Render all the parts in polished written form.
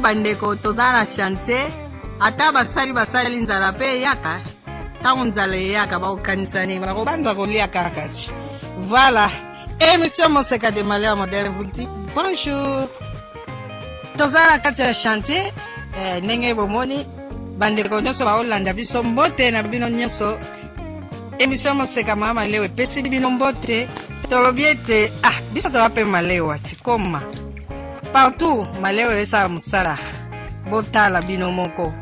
bandeko tozana chantier ata basali nzala pe yaka tango nzala yaka bakokanisani bakobanza kolia kakati. Voilà, émission Moseka de Malheur Moderne vous dit bonjour. Tozana kati ya chantier ndenge bomoni bandeko nyonso baolanda biso mbote na bino nyonso. Émission Moseka mama leo epesi bino mbote tolobi ete biso towape maleo ati koma partout maleo esa musala botala bino moko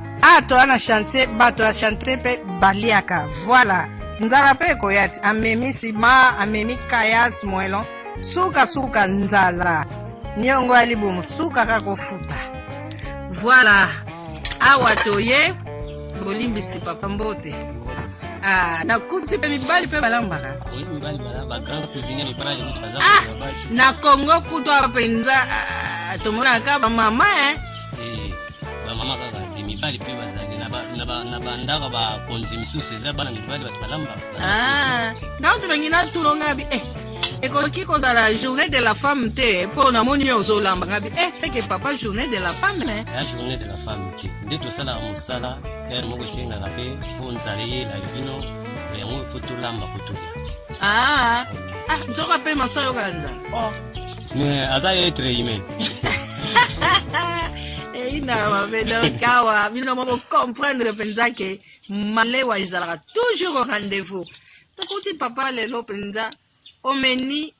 toana chantier bato ya chantier pe baliaka. Voilà, nzala pe koyati amemi sima amemi kayas moelon suka nzala nyongo alibumu suka kakofuta. Voilà, awa toye bolimbisi papa mbote na kuti pe mibali pe balambaka. Na Congo kuto apenza tomona ka ba mama ba mama kaka mibali pe bazali na bandaka ba konzi misusu za bana mibali balamba. Na to bengina tulonga bi ekoki kozala journée de la femme te po na moni ozolamba ngabi c'est que papa journée de la femme la journée de la femme te nde to sala musala moko senga la pe po nzali la bino yango foto lamba kotoya nzoka pe masoyo kanza mais azaye etre imet ina mabeno kawa bino mo comprendre penza ke malewa izalaka toujours au rendez-vous. Tokuti papa lelo penza omeni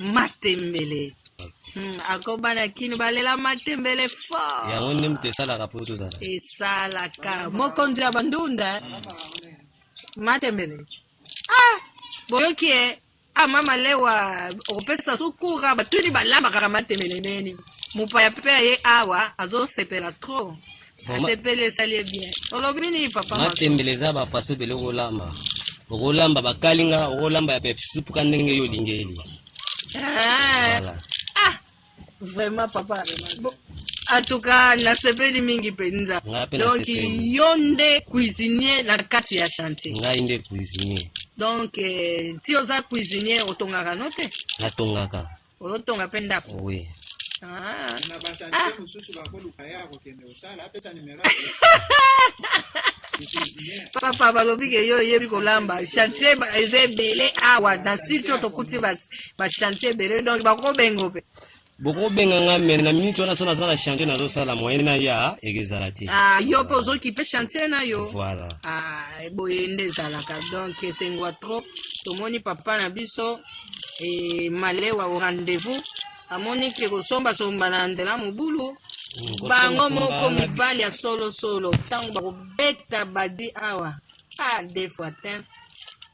matembele akobana kini balela matembele fort yango nde mte sala kapoto zala esalaka mokonzi ya bandunda matembele boyoki mama lewa opesa sukura batuni balamba kaka matembele neni mupaya pepe ye awa azosepela trop asepele esali bien olobini papa matembele za bafaso bele kolamba okolamba bakalinga okolamba ya pepsupu kandenge yo lingeli. Voilà. Vraiment papa en tout cas na sepeli mingi penza donc yonde cuisinier na kati ya chantier ngai nde cuisinier donc ti oza cuisinier otongaka note natongaka otonga penda oui na bachantier mususu bakoluka yako kende osala apesa numero papa balobi ke yo yebi kolamba chantier ezebele awa na sitio tokuti ba chantier bele donc bakobengo pe boko benga ngame na minute wana sona zana chantier na sala moyenne na ya egezalati yo pe ozo ki pe chantier na yo. Voilà, boyende zalaka donc sengwa trop tomoni papa na biso malewa au rendez-vous amoni ke kosomba na nzela mobulu bango moko mibali ya solo tango bakobeta badi awa des fois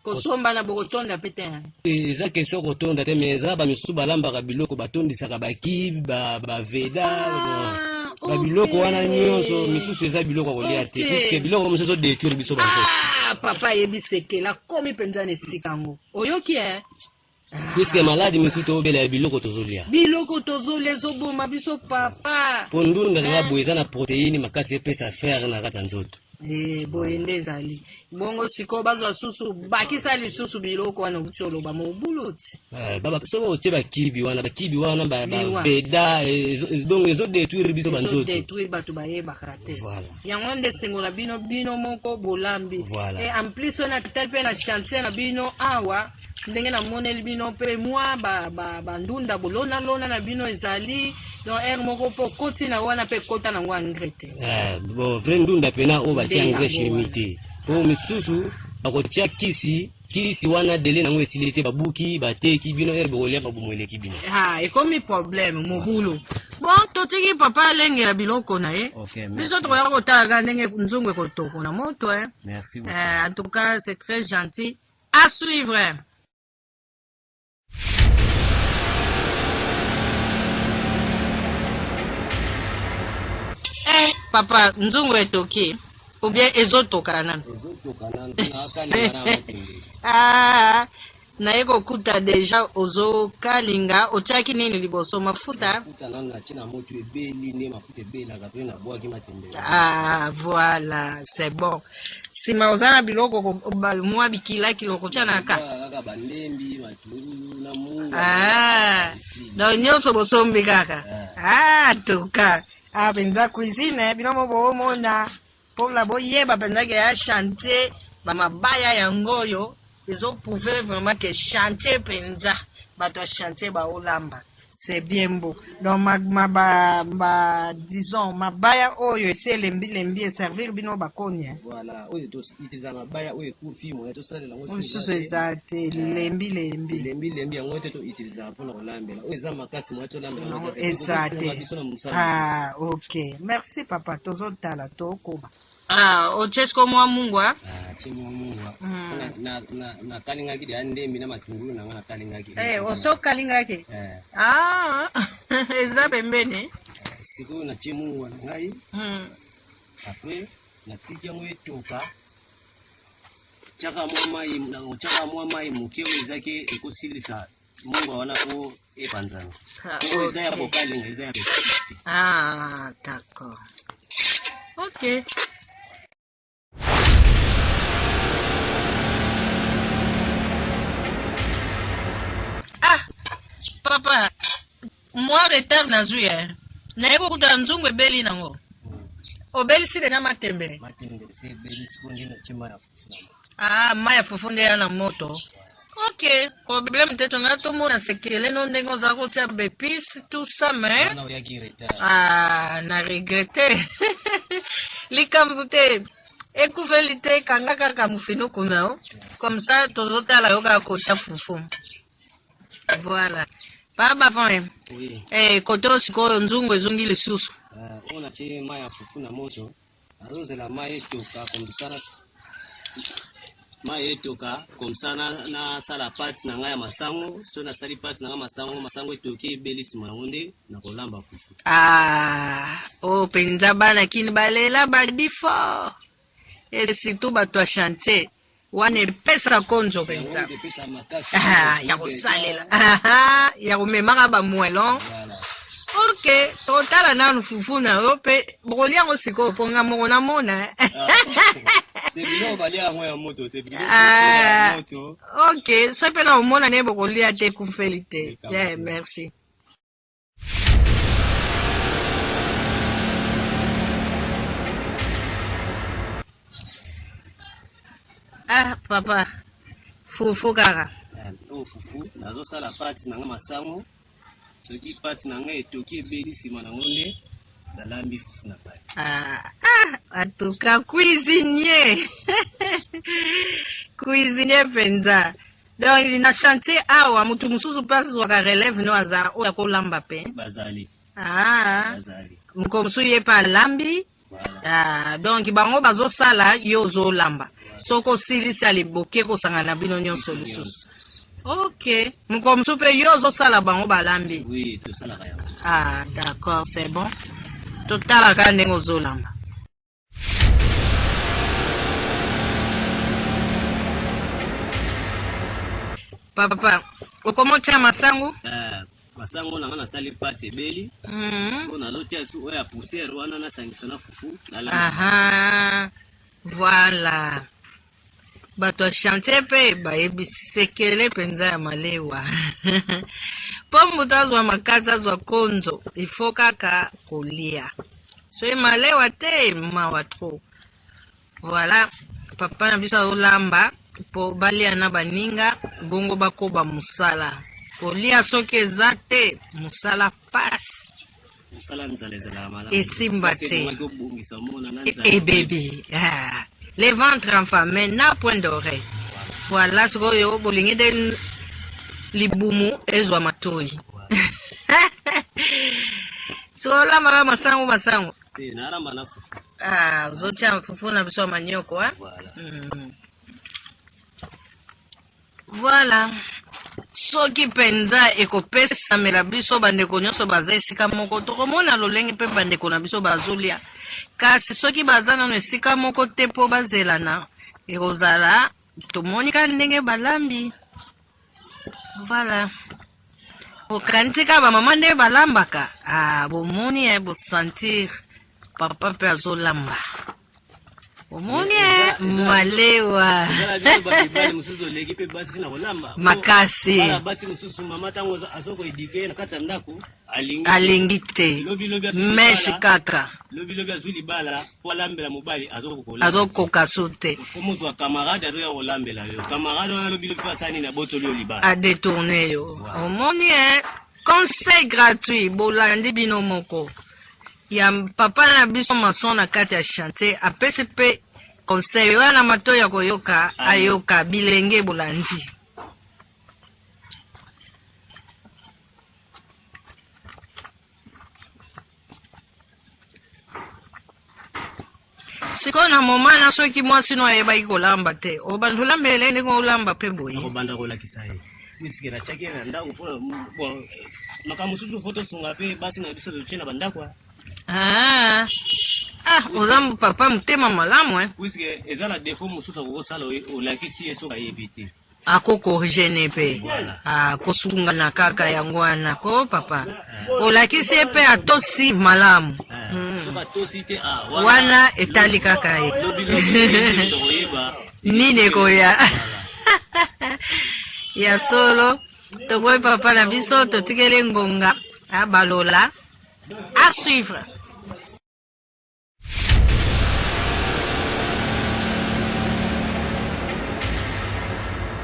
kosomba na bokotonda pete eza question kotonda te mais eza bamisusu balambaka biloko batondisaka bakibi baveda babiloko wana nyonso misusu eza biloko kolia te puisque biloko mosusu détruire biso bango papa yebisekela komi penza na esika yango oyoki puisque maladi misusu tobela ya biloko tozolia ezoboma biso papa po ndunda nga boye eza na protéine makasi epesa fer na kati ya nzoto boyende ezali bongo siko bazwa susu bakisa lisusu biloko wana kuti oloba mobulu ti so otie bakibi wana baveda donc ezodétruire biso banzoto détruire bato bayebaka te yango nde sengola bino moko bolambi en plus ona tel pe na chantier na bino awa ndenge na moneli bino pe mwa bandunda bolona na bino ezali donc moko po koti na wana pe kota na ngwa ngrete bon vrai ndunda pena o batia engrais chimique te po misusu bakotia kisi wana dele na ngwe silete babuki bateki bino bolia babumweleki bino ekomi problème mobulu bon totiki papa lengela biloko na ye biso tokoya kotala ndenge nzungu ekotoko na moto merci beaucoup en tout cas c'est très gentil à suivre. Papa nzungu etoki ou bien ezotokana na yeko kuta deja ozo kalinga otiaki nini liboso mafuta voilà c'est bon sima ozana biloko mwa bikila kiloko chana kati donc nyonso bosombi kaka tuka Ah, penza cuisine, binomo bomona. Pour la boyeba penza ke ya chantier, ba mabaya yangoyo, ils ont prouvé vraiment que chantier penza, bato chantier ba olamba. C'est bien beau. Donc disons mabaya oyo ese lembi et servir bino bakonya. Voilà, oyo to itiza mabaya oyo ku film to salela ngo. Susu ezate lembi. Lembi yango to utiliza pona kolambela. Oyo za makasi mo to lambela. Ezate. Ah, OK. Merci papa tozotala tokoba. Ah, ochesko mwa mungwa. Ah, chimwa mungwa. Na kalinga kidi andembi na matungulu na ngana kalinga kidi. Oso kalinga ke. Ah, eza pembeni. Siko na chimwa na ngai. Après na tiki yango etoka. Chaka mwa mai muke ezake ekosilisa mungwa wana o epanzana. Eza ya bokalinga eza ya petit. Ah, d'accord. OK. Papa, moi retard nazwi naye kuta nzungu ebeli nango. Obeli si deja matembe. Matembe si beli sikundi na chima ya fufu. Ah, maya fufu nde na moto. OK, problème teto na to mona sekele no ndengo za ko tia bepis tout ça mais. Ah, na regretter. Likambute. Ekuvelite kanga kaka mufino kunao. Comme ça tozotala yoka kota fufu. Voilà. Baba fane. Oui. Koto siko nzungu ezungi lisusu. On chi maya fufu na moto. Azozela mai toka komsana. Mai toka komsana na sala pati na ngaya masango, so na sali pati na masango etoki belisi mangonde na kolamba fufu. Ah, penza bana kini balela badifo. Surtout bato chantier. Wane pesa konjo penza. Ah, ya kusalela. Ah, ya kumemaka ba mwelon. OK, totala nanu fufu na rope. Bolia ngo siko ponga mona mona. Tebilo balia ngo ya moto, tebilo ya moto. OK, so pe na mona ne bokolia te kufelite. Yeah, merci. Ah, papa. Fufu kaka. Fufu, nazo sala pati na masango. Soki pati na ngai etoki ebeli sima na ngonde dalambi fufu na pati. En tout cas cuisinier. Cuisinier penza. Donc na chantier awa mutu mususu place waka relève no aza o ya ko lamba pe. Bazali. Bazali. Mkomsu ye pa lambi. Voilà. Donc bango bazo sala yo zo lamba. Soko silisa liboke ko sangana bino nyonso lisusu. OK. Mkomsu pe yo zo sala bango balambi. Oui, to sala kaya. Ah, d'accord, c'est bon. Totala ka ndengo zo lamba. Papa, comment tu as masango? Masango na sali pati ebeli. Siko na lotia su oya poussière wana na sangisa na fufu na la. Aha. Voilà. Bato chantier pe ba ebisekele penza ya malewa. Pombo tazwa makaza zwa konzo, ifo kaka kolia. So malewa te mawa trop. Voilà, papa na biso olamba po balia na baninga bongo bakoba musala. Kolia soki eza te musala passe. Musala nzalezela mala. Esimba te. Baby. Ah. Les ventres en famille n'a point d'oreille. Voilà ce que yo bolingi de libumu ezwa matoi. So la mara masango. Na ramba na fufu. Ah, zocha fufu na biso manyoko Voilà. Voilà. Soki penza ekopesa mela biso bandeko nyonso baza esika moko tokomona lolenge pe bandeko na biso bazolia. Kasi soki baza nano esika moko te po bazelana ekozala tomoni ka ndenge balambi. Voilà. Okantika ba mama nde balambaka. Ah, bomoni bo sentir papa pe azolamba. omoni malewa ezala biso batibali mosusu oleki mpe basi sina kolamba makasi bana basi mosusu mama ntango azokoedike na kati ya ndako alingi te meshe kaka lobilobi azwi libala po alambela mobali azokokola azokoka so te po mozwa camarade azoya kolambela yo camarade wana lobilobi mpe asani na botoli yo libala adetourne yo omoni conseil gratuit bolandi bino moko ya papa na biso mason na kati ya chantier apesi mpe conseil oyo na mato ya koyoka ayoka bilenge bolandi sikoyo na moma na soki mwasi no ayebaki kolamba te obanda olambela ndenge olamba mpe boye akobanda kolakisa ye wiske na tiaki na ndako mpona makambo mosusu fo tosunga mpe basi na biso totie na bandako oza papa motema malamu wiske eza na defo mosusu akokosala olakisi ye soki ayebi te akokorigene mpe akosungana kaka yango wana ko papa olakisi ye mpe atosi malamu wana etali kaka ye nini ekoya ya solo toboyi papa na biso totikeli ngonga balola à suivre.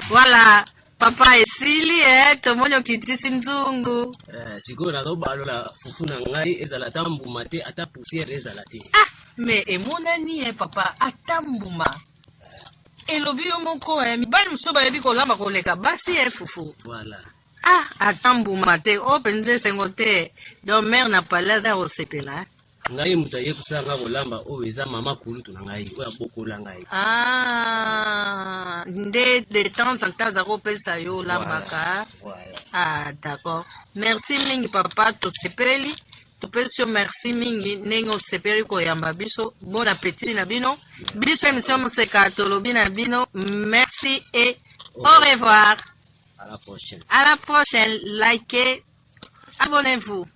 Voilà, papa esili tomoni okitisi nzungu. Sikoyo nazobalola fufu na ngai ezala ta mbuma te ata poussière ezala te. Mais emonani papa ata mbuma. Elobi yo moko mibali mosusu bayebi kolamba koleka basi fufu. Voilà. Ata mbuma te openze sengo te donc mère na palaza osepela. Ngai mutu aye kusanga kolamba oyo eza mama kulutu na ngai oyo abokola ngai. Nde de temps en temps akopesa yo olambaka. Voilà. D'accord. Merci mingi papa tosepeli. Topesi yo merci mingi ndenge osepeli koyamba biso. Bon appétit na bino. Biso émission Moseka tolobi na bino. Merci et au revoir. À la prochaine. À la prochaine. Likez. Abonnez-vous.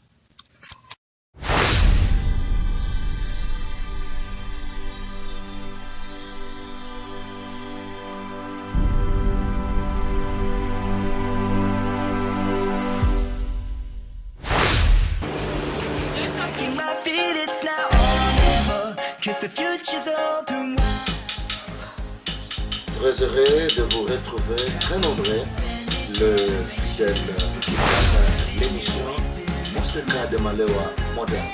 Très heureux de vous retrouver très nombreux. Le fidèle l'émission Moseka de Malewa moderne.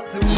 The